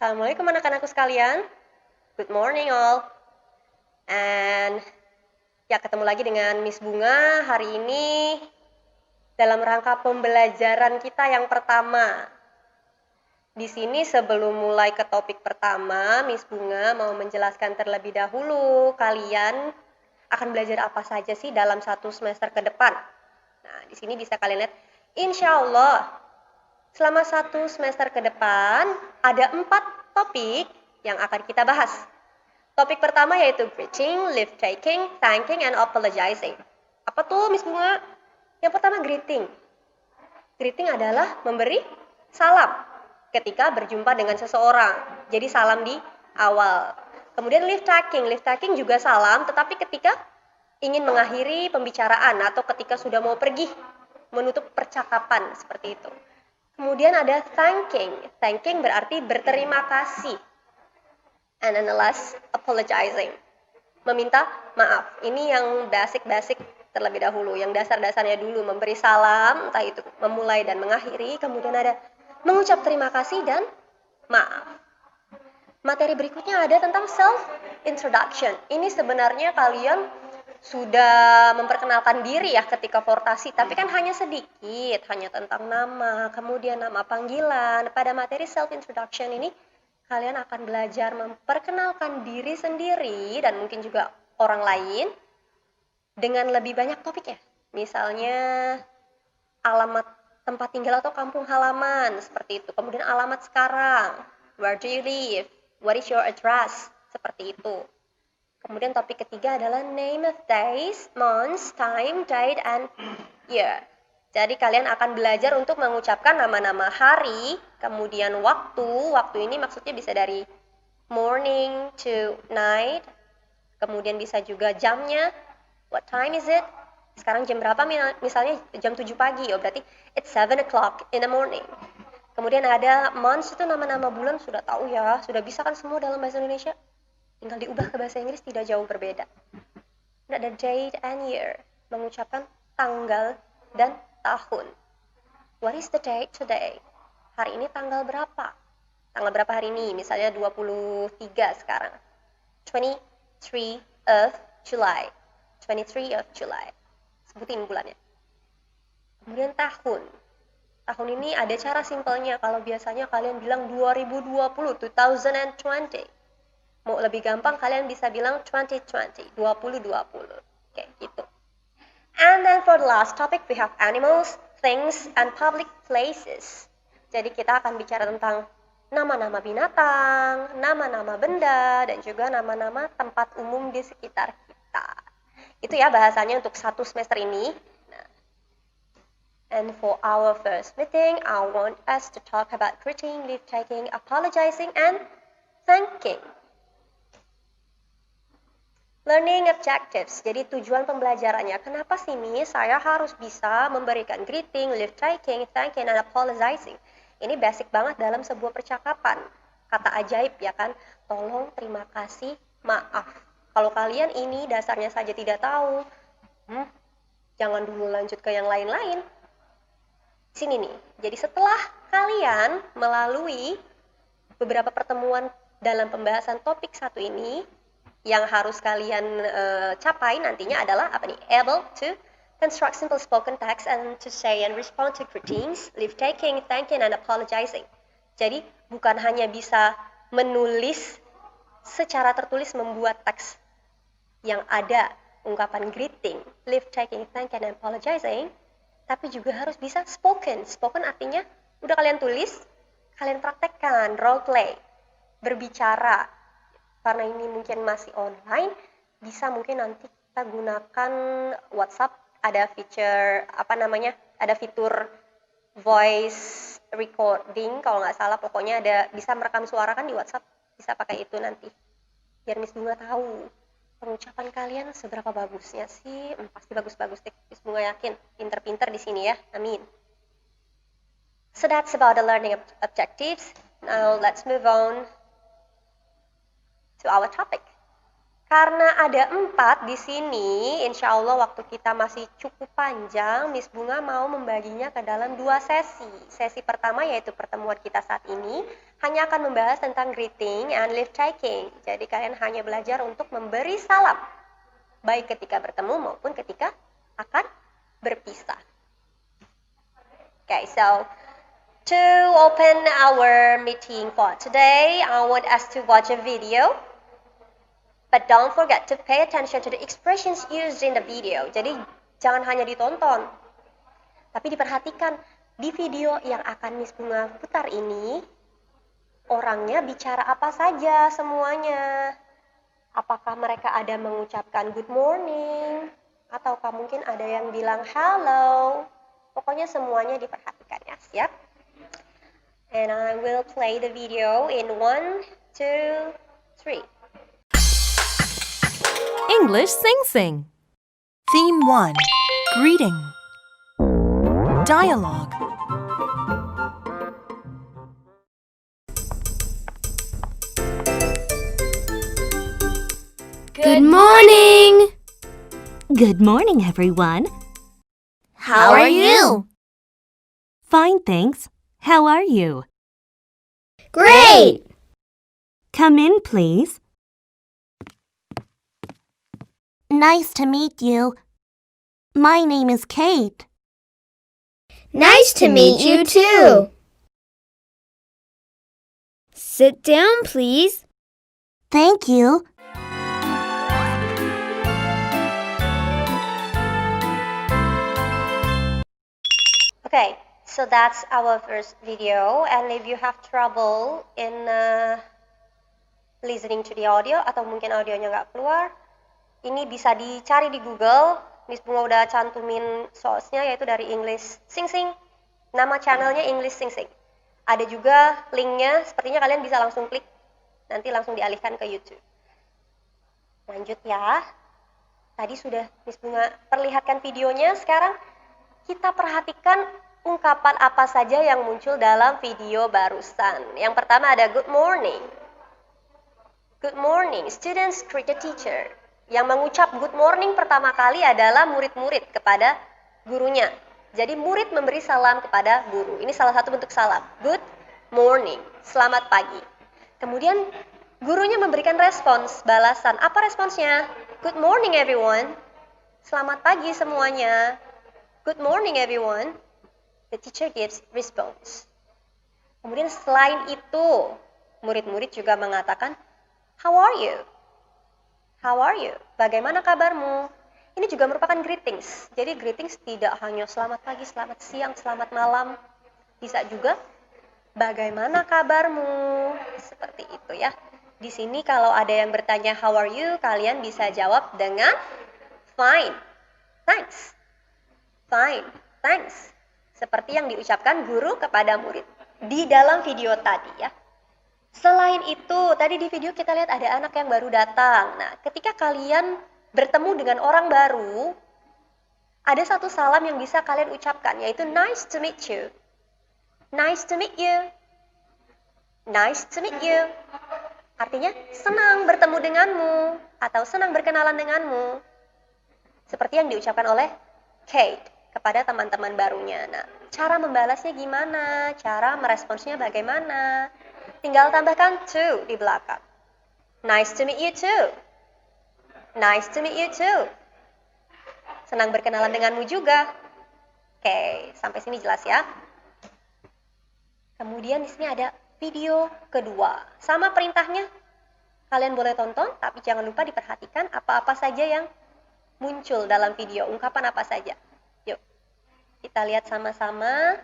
Assalamualaikum anak-anakku sekalian. Good morning all. And ya ketemu lagi dengan Miss Bunga hari ini dalam rangka pembelajaran kita yang pertama. Di sini sebelum mulai ke topik pertama, Miss Bunga mau menjelaskan terlebih dahulu kalian akan belajar apa saja sih dalam satu semester ke depan. Nah, di sini bisa kalian lihat, insya Allah selama satu semester ke depan ada 4 topik yang akan kita bahas. Topik pertama yaitu greeting, leave taking, thanking, and apologizing. Apa tuh Miss Bunga? Yang pertama greeting. Greeting adalah memberi salam ketika berjumpa dengan seseorang. Jadi salam di awal. Kemudian leave taking. Leave taking juga salam, tetapi ketika ingin mengakhiri pembicaraan atau ketika sudah mau pergi menutup percakapan seperti itu. Kemudian ada thanking. Thanking berarti berterima kasih. And then the last, apologizing. Meminta maaf. Ini yang basic-basic terlebih dahulu. Yang dasar-dasarnya dulu. Memberi salam, entah itu memulai dan mengakhiri. Kemudian ada mengucap terima kasih dan maaf. Materi berikutnya ada tentang self-introduction. Ini sebenarnya kalian sudah memperkenalkan diri ya ketika fortasi, tapi kan hanya sedikit, hanya tentang nama, kemudian nama panggilan. Pada materi self-introduction ini, kalian akan belajar memperkenalkan diri sendiri dan mungkin juga orang lain dengan lebih banyak topik ya. Misalnya alamat tempat tinggal atau kampung halaman, seperti itu. Kemudian alamat sekarang, where do you live, what is your address, seperti itu. Kemudian topik ketiga adalah name of days, months, time, date, and year. Jadi kalian akan belajar untuk mengucapkan nama-nama hari, kemudian waktu. Waktu ini maksudnya bisa dari morning to night. Kemudian bisa juga jamnya, what time is it? Sekarang jam berapa? Misalnya jam 7 pagi, oh berarti it's 7 o'clock in the morning. Kemudian ada months, itu nama-nama bulan sudah tahu ya, sudah bisa kan semua dalam bahasa Indonesia? Tinggal diubah ke bahasa Inggris tidak jauh berbeda. Ada date and year, mengucapkan tanggal dan tahun. What is the date today? Hari ini tanggal berapa? Tanggal berapa hari ini? Misalnya 23 sekarang. 23 of July. 23 of July. Sebutin bulannya. Kemudian tahun. Tahun ini ada cara simpelnya. Kalau biasanya kalian bilang 2020, 2020. Mau lebih gampang kalian bisa bilang 2020, 2020. Oke, gitu. And then for the last topic we have animals, things, and public places. Jadi kita akan bicara tentang nama-nama binatang, nama-nama benda, dan juga nama-nama tempat umum di sekitar kita. Itu ya bahasanya untuk satu semester ini. And for our first meeting, I want us to talk about greeting, leave taking, apologizing, and thanking. Learning objectives, jadi tujuan pembelajarannya. Kenapa sih Miss, saya harus bisa memberikan greeting, leave taking, thanking, and apologizing. Ini basic banget dalam sebuah percakapan. Kata ajaib ya kan, tolong, terima kasih, maaf. Kalau kalian ini dasarnya saja tidak tahu, jangan dulu lanjut ke yang lain-lain. Sini nih, jadi setelah kalian melalui beberapa pertemuan dalam pembahasan topik satu ini, yang harus kalian capai nantinya adalah apa nih? Able to construct simple spoken text and to say and respond to greetings, leave taking, thanking, and apologizing. Jadi bukan hanya bisa menulis secara tertulis membuat teks yang ada ungkapan greeting, leave taking, thanking, and apologizing, tapi juga harus bisa spoken. Spoken artinya udah kalian tulis, kalian praktekkan, role play, berbicara. Karena ini mungkin masih online, bisa mungkin nanti kita gunakan WhatsApp, ada ada fitur voice recording kalau nggak salah, pokoknya ada bisa merekam suara kan di WhatsApp, bisa pakai itu nanti. Biar Miss Bunga tahu pengucapan kalian seberapa bagusnya sih. Pasti bagus-bagus deh, Miss Bunga yakin, pinter-pinter di sini ya, amin. So that's about the learning objectives. Now let's move on to our topic. Karena ada 4 di sini, insya Allah waktu kita masih cukup panjang, Miss Bunga mau membaginya ke dalam 2 sesi. Sesi pertama yaitu pertemuan kita saat ini, hanya akan membahas tentang greeting and leave taking. Jadi kalian hanya belajar untuk memberi salam, baik ketika bertemu maupun ketika akan berpisah. Okay, so to open our meeting for today, I want us to watch a video. But don't forget to pay attention to the expressions used in the video. Jadi jangan hanya ditonton, tapi diperhatikan di video yang akan Miss Bunga putar ini, orangnya bicara apa saja semuanya. Apakah mereka ada mengucapkan good morning, ataukah mungkin ada yang bilang hello. Pokoknya semuanya diperhatikan ya, siap? And I will play the video in 1, 2, 3. English Sing-Sing. Theme 1. Greeting. Dialogue. Good morning! Good morning, everyone. How are you? Fine, thanks. How are you? Great! Come in, please. Nice to meet you. My name is Kate. Nice to meet you too. Sit down, please. Thank you. Okay, so that's our first video, and if you have trouble in listening to the audio atau mungkin audionya nggak keluar, ini bisa dicari di Google. Miss Bunga udah cantumin source-nya, yaitu dari English Sing-Sing. Nama channelnya English Sing-Sing. Ada juga linknya, sepertinya kalian bisa langsung klik, nanti langsung dialihkan ke YouTube. Lanjut ya. Tadi sudah Miss Bunga perlihatkan videonya, sekarang kita perhatikan ungkapan apa saja yang muncul dalam video barusan. Yang pertama ada good morning. Good morning, students greet the teacher. Yang mengucap good morning pertama kali adalah murid-murid kepada gurunya. Jadi murid memberi salam kepada guru. Ini salah satu bentuk salam. Good morning, selamat pagi. Kemudian gurunya memberikan respons, balasan. Apa responsnya? Good morning everyone. Selamat pagi semuanya. Good morning everyone. The teacher gives response. Kemudian selain itu, murid-murid juga mengatakan, how are you? How are you? Bagaimana kabarmu? Ini juga merupakan greetings. Jadi greetings tidak hanya selamat pagi, selamat siang, selamat malam. Bisa juga bagaimana kabarmu? Seperti itu ya. Di sini kalau ada yang bertanya how are you, kalian bisa jawab dengan fine, thanks. Fine, thanks. Seperti yang diucapkan guru kepada murid di dalam video tadi ya. Selain itu, tadi di video kita lihat ada anak yang baru datang. Nah, ketika kalian bertemu dengan orang baru, ada satu salam yang bisa kalian ucapkan, yaitu nice to meet you. Nice to meet you. Nice to meet you. Artinya, senang bertemu denganmu, atau senang berkenalan denganmu. Seperti yang diucapkan oleh Kate kepada teman-teman barunya. Nah, cara membalasnya gimana? Cara meresponsnya bagaimana? Tinggal tambahkan to di belakang. Nice to meet you too. Nice to meet you too. Senang berkenalan denganmu juga. Oke, sampai sini jelas ya. Kemudian di sini ada video kedua. Sama perintahnya. Kalian boleh tonton, tapi jangan lupa diperhatikan apa-apa saja yang muncul dalam video. Ungkapan apa saja. Yuk, kita lihat sama-sama.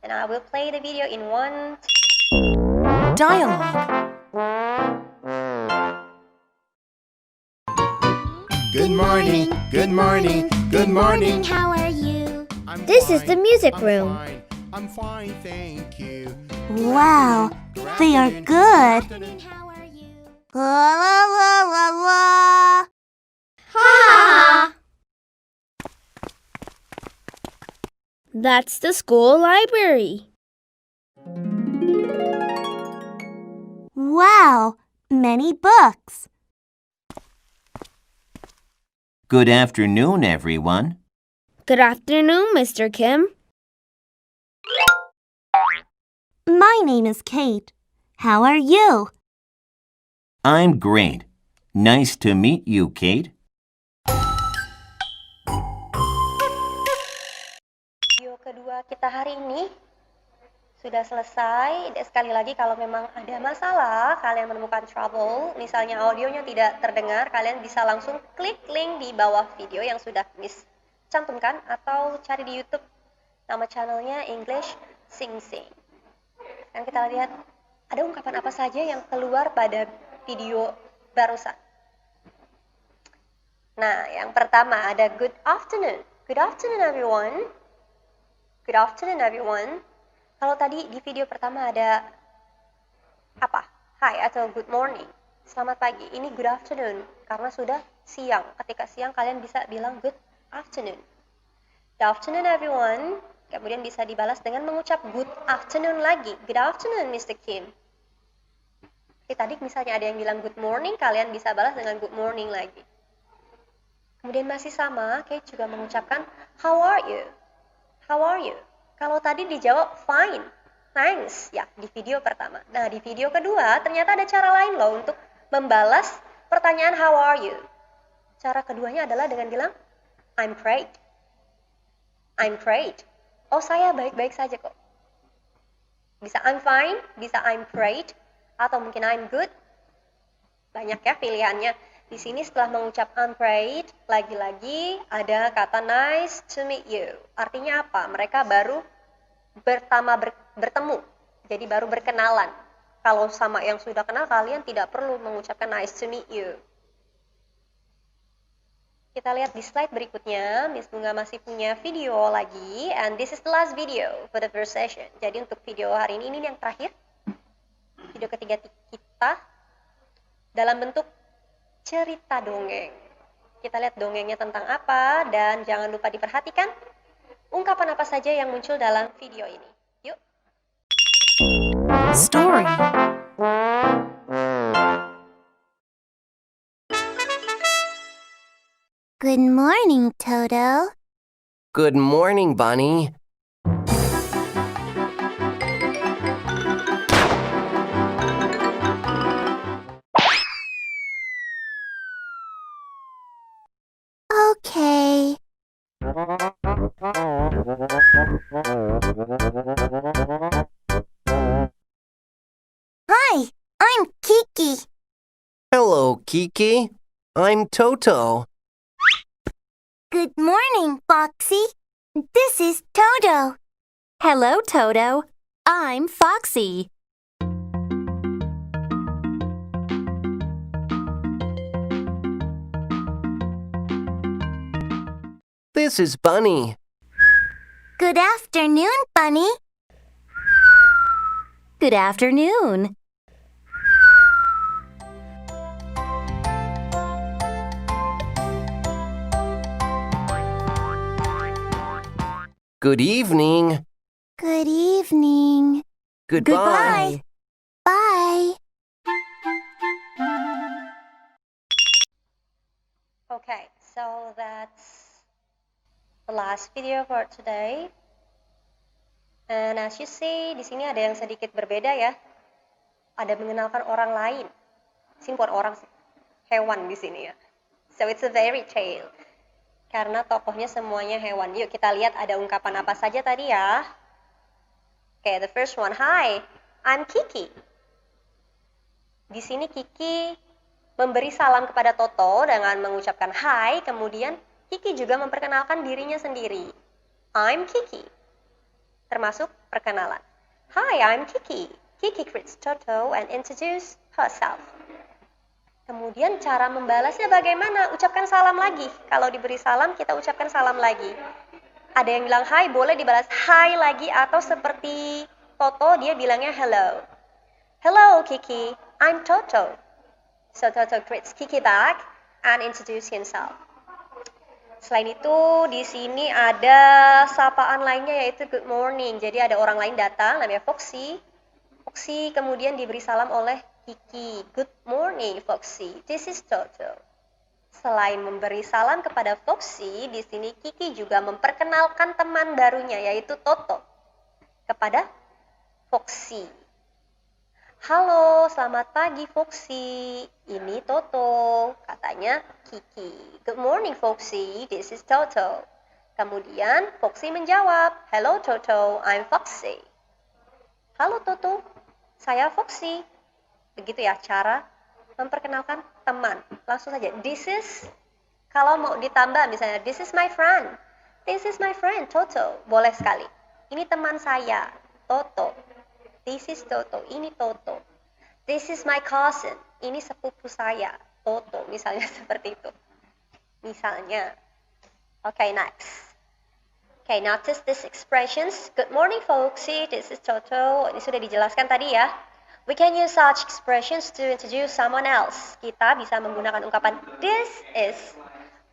And I will play the video in 1, 2, Dialogue. Good morning, good morning, good morning. How are you? This is the music room. I'm fine, thank you. Wow, they are good. How are you? La la la la la. Ha! That's the school library. Wow, many books. Good afternoon, everyone. Good afternoon, Mr. Kim. My name is Kate. How are you? I'm great. Nice to meet you, Kate. Video kedua kita hari ini sudah selesai. Dan sekali lagi kalau memang ada masalah, kalian menemukan trouble, misalnya audionya tidak terdengar, kalian bisa langsung klik link di bawah video yang sudah Miss cantumkan atau cari di YouTube nama channelnya English Sing Sing. Dan kita lihat ada ungkapan apa saja yang keluar pada video barusan. Nah, yang pertama ada good afternoon. Good afternoon everyone. Good afternoon everyone. Kalau tadi di video pertama ada apa? Hi atau good morning. Selamat pagi. Ini good afternoon karena sudah siang. Ketika siang kalian bisa bilang good afternoon. Good afternoon everyone. Kemudian bisa dibalas dengan mengucap good afternoon lagi. Good afternoon Mr. Kim. Tadi misalnya ada yang bilang good morning, kalian bisa balas dengan good morning lagi. Kemudian masih sama, Kate juga mengucapkan how are you? How are you? Kalau tadi dijawab fine, thanks ya di video pertama. Nah di video kedua ternyata ada cara lain loh untuk membalas pertanyaan how are you. Cara keduanya adalah dengan bilang I'm great. I'm great. Oh saya baik-baik saja kok. Bisa I'm fine, bisa I'm great, atau mungkin I'm good. Banyak ya pilihannya. Di sini setelah mengucap I'm great, lagi-lagi ada kata nice to meet you. Artinya apa? Mereka baru bertemu. Jadi baru berkenalan. Kalau sama yang sudah kenal, kalian tidak perlu mengucapkan nice to meet you. Kita lihat di slide berikutnya, Miss Bunga masih punya video lagi. And this is the last video for the first session. Jadi untuk video hari ini yang terakhir. Video ketiga kita dalam bentuk cerita dongeng. Kita lihat dongengnya tentang apa dan jangan lupa diperhatikan ungkapan apa saja yang muncul dalam video ini. Yuk. Story. Good morning, Toto. Good morning, Bunny. Okay. Hi, I'm Kiki. Hello, Kiki. I'm Toto. Good morning, Foxy. This is Toto. Hello, Toto. I'm Foxy. This is Bunny. Good afternoon, Bunny. Good afternoon. Good evening. Good evening. Goodbye. Bye. Okay, so that's the last video for today. And as you see, di sini ada yang sedikit berbeda ya. Ada mengenalkan orang lain. Di sini bukan orang sih, hewan di sini ya. So it's a fairy tale. Karena tokohnya semuanya hewan. Yuk kita lihat ada ungkapan apa saja tadi ya. Okay, the first one. Hi, I'm Kiki. Di sini Kiki memberi salam kepada Toto dengan mengucapkan hi, kemudian Kiki juga memperkenalkan dirinya sendiri. I'm Kiki. Termasuk perkenalan. Hi, I'm Kiki. Kiki greets Toto and introduce herself. Kemudian cara membalasnya bagaimana? Ucapkan salam lagi. Kalau diberi salam, kita ucapkan salam lagi. Ada yang bilang hi, boleh dibalas hi lagi, atau seperti Toto, dia bilangnya hello. Hello, Kiki. I'm Toto. So Toto greets Kiki back and introduce himself. Selain itu, di sini ada sapaan lainnya yaitu good morning. Jadi ada orang lain datang, namanya Foxy. Foxy kemudian diberi salam oleh Kiki. Good morning, Foxy. This is Toto. Selain memberi salam kepada Foxy, di sini Kiki juga memperkenalkan teman barunya yaitu Toto kepada Foxy. Halo, selamat pagi Foxy. Ini Toto, katanya Kiki. Good morning Foxy, this is Toto. Kemudian Foxy menjawab, hello Toto, I'm Foxy. Halo Toto, saya Foxy. Begitu ya cara memperkenalkan teman. Langsung saja, this is, kalau mau ditambah misalnya, this is my friend. This is my friend Toto, boleh sekali. Ini teman saya, Toto. This is Toto, ini Toto. This is my cousin, ini sepupu saya, Toto, misalnya seperti itu. Misalnya. Okay, next. Okay, notice these expressions. Good morning, Foxy, this is Toto. Ini sudah dijelaskan tadi ya. We can use such expressions to introduce someone else. Kita bisa menggunakan ungkapan this is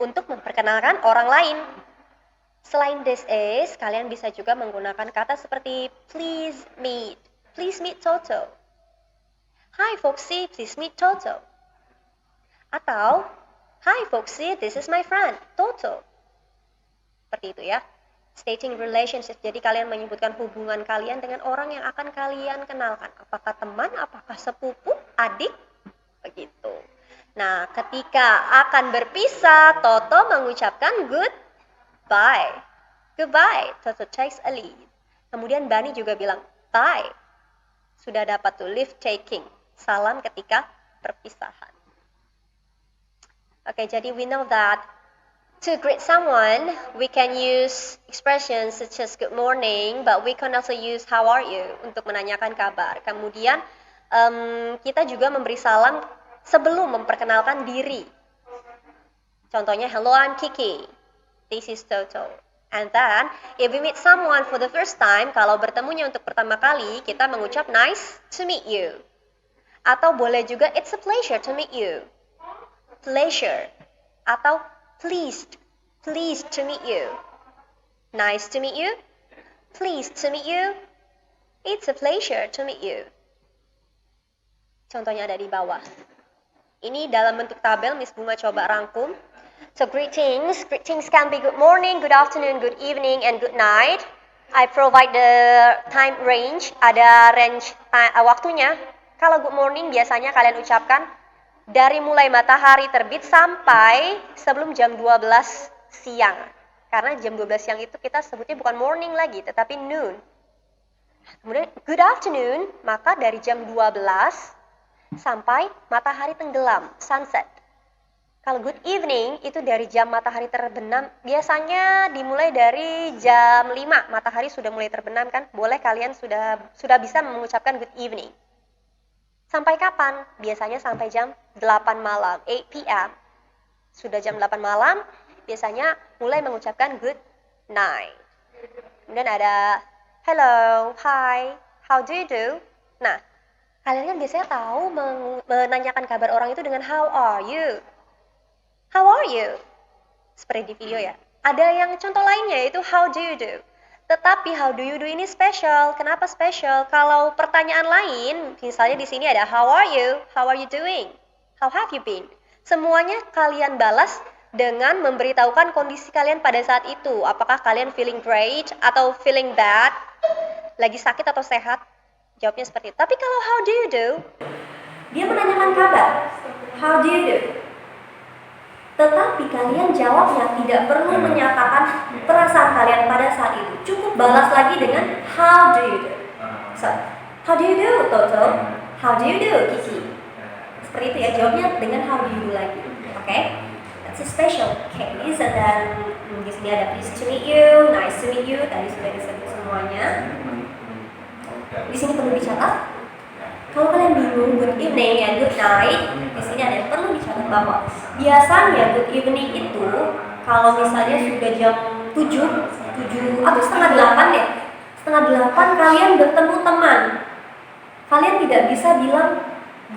untuk memperkenalkan orang lain. Selain this is, kalian bisa juga menggunakan kata seperti please meet. Please meet Toto. Hi Foxy, please meet Toto. Atau, hi Foxy, this is my friend, Toto. Seperti itu ya. Stating relationship, jadi kalian menyebutkan hubungan kalian dengan orang yang akan kalian kenalkan. Apakah teman, apakah sepupu, adik, begitu. Nah, ketika akan berpisah, Toto mengucapkan goodbye. Goodbye, Toto takes a leave. Kemudian Bunny juga bilang bye. Sudah dapat tuh leave taking. Salam ketika perpisahan. Oke, jadi we know that to greet someone, we can use expressions such as good morning, but we can also use how are you untuk menanyakan kabar. Kemudian kita juga memberi salam sebelum memperkenalkan diri. Contohnya, hello, I'm Kiki. This is Toto. And then, if we meet someone for the first time, kalau bertemunya untuk pertama kali, kita mengucap nice to meet you. Atau boleh juga, it's a pleasure to meet you. Pleasure. Atau pleased to meet you. Nice to meet you. Pleased to meet you. It's a pleasure to meet you. Contohnya ada di bawah. Ini dalam bentuk tabel, Miss Bunga coba rangkum. So greetings can be good morning, good afternoon, good evening, and good night. I provide the time range, ada range waktunya. Kalau good morning biasanya kalian ucapkan dari mulai matahari terbit sampai sebelum jam 12 siang. Karena jam 12 siang itu kita sebutnya bukan morning lagi, tetapi noon. Kemudian good afternoon, maka dari jam 12 sampai matahari tenggelam, sunset. Kalau good evening itu dari jam matahari terbenam, biasanya dimulai dari jam 5, matahari sudah mulai terbenam kan, boleh kalian sudah bisa mengucapkan good evening. Sampai kapan? Biasanya sampai jam 8 malam, 8 p.m. Sudah jam 8 malam, biasanya mulai mengucapkan good night. Kemudian ada hello, hi, how do you do? Nah, kalian kan biasanya tahu menanyakan kabar orang itu dengan how are you? How are you? Seperti di video ya. Ada yang contoh lainnya yaitu how do you do? Tetapi how do you do ini special. Kenapa special? Kalau pertanyaan lain, misalnya di sini ada how are you? How are you doing? How have you been? Semuanya kalian balas dengan memberitahukan kondisi kalian pada saat itu. Apakah kalian feeling great atau feeling bad? Lagi sakit atau sehat? Jawabnya seperti itu. Tapi kalau how do you do? Dia menanyakan kabar. How do you do? Tetapi kalian jawabnya tidak perlu menyatakan perasaan kalian pada saat itu. Cukup balas lagi dengan how do you do. So, how do you do, Toto? How do you do, Kiki? Seperti itu ya, jawabnya dengan how do you do lagi. Oke? That's a special case. And then di sini ada pleased to meet you, nice to meet you. Tadi sudah disebut semuanya. Di sini perlu dicatat. Kalau kalian bingung good evening and good night, di sini ada yang perlu dicatat bahwa biasanya good evening itu kalau misalnya sudah jam 7 atau setengah 8 deh. Setengah 8 kalian bertemu teman. Kalian tidak bisa bilang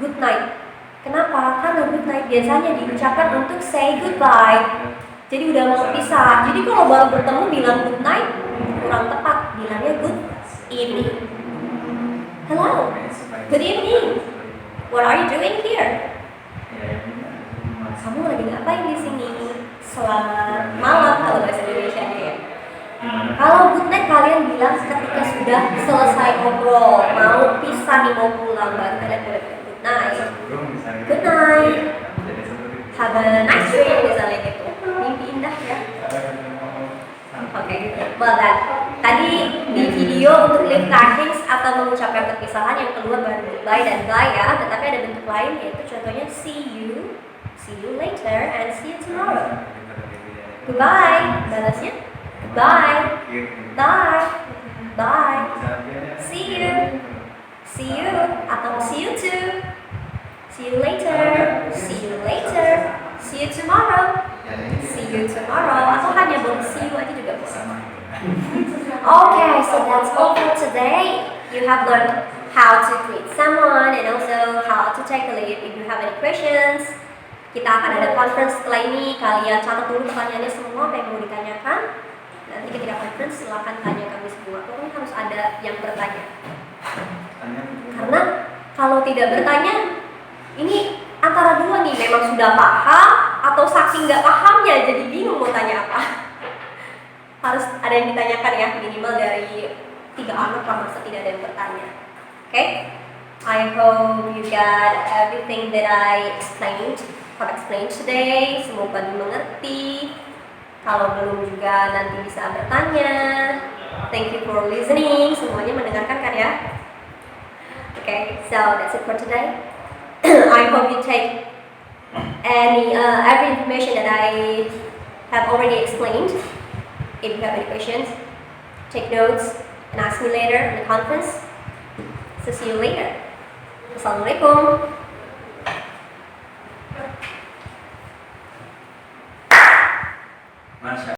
good night. Kenapa? Karena good night biasanya diucapkan untuk say goodbye. Jadi udah mau pisah. Jadi kalau baru bertemu bilang good night kurang tepat, bilangnya good evening. Hello. Good evening. What are you doing here? Kamu lagi ngapain di sini? Selamat malam kalau bahasa Indonesia ya. Kalau good night kalian bilang ketika sudah selesai ngobrol, mau pisah nih, mau pulang, baru kalian boleh bilang good night. Good night. Have a nice dream misalnya gitu. Mimpi indah ya. Oke, well done. Tadi di video untuk leave tidings atau mengucapkan perpisahan yang keluar baru goodbye dan bye ya, tetapi ada bentuk lain yaitu contohnya see you later, and see you tomorrow. Goodbye, balasnya goodbye, bye, bye, see you, atau see you too, see you later, see you tomorrow, atau hanya boleh see you aja juga bisa. Okay, so that's all for today. You have learned how to greet someone and also how to take a leave. If you have any questions, kita akan ada conference setelah ini. Kalian catat dulu pertanyaannya semua, apa yang mau ditanyakan. Nanti ketika conference silakan tanya kami semua. Pokoknya harus ada yang bertanya. Karena kalau tidak bertanya, ini antara dua nih, memang sudah paham atau saking nggak pahamnya jadi bingung mau tanya apa. Harus ada yang ditanyakan ya, minimal dari 3 anak lah, masa tidak ada yang bertanya. Okay? I hope you got everything that I explained today. Semoga dimengerti. Kalau belum juga nanti bisa bertanya. Thank you for listening. Semuanya mendengarkan kan ya? Okay, so that's it for today. I hope you take every information that I have already explained. If you have any questions, take notes and ask me later in the conference. So see you later. Assalamualaikum.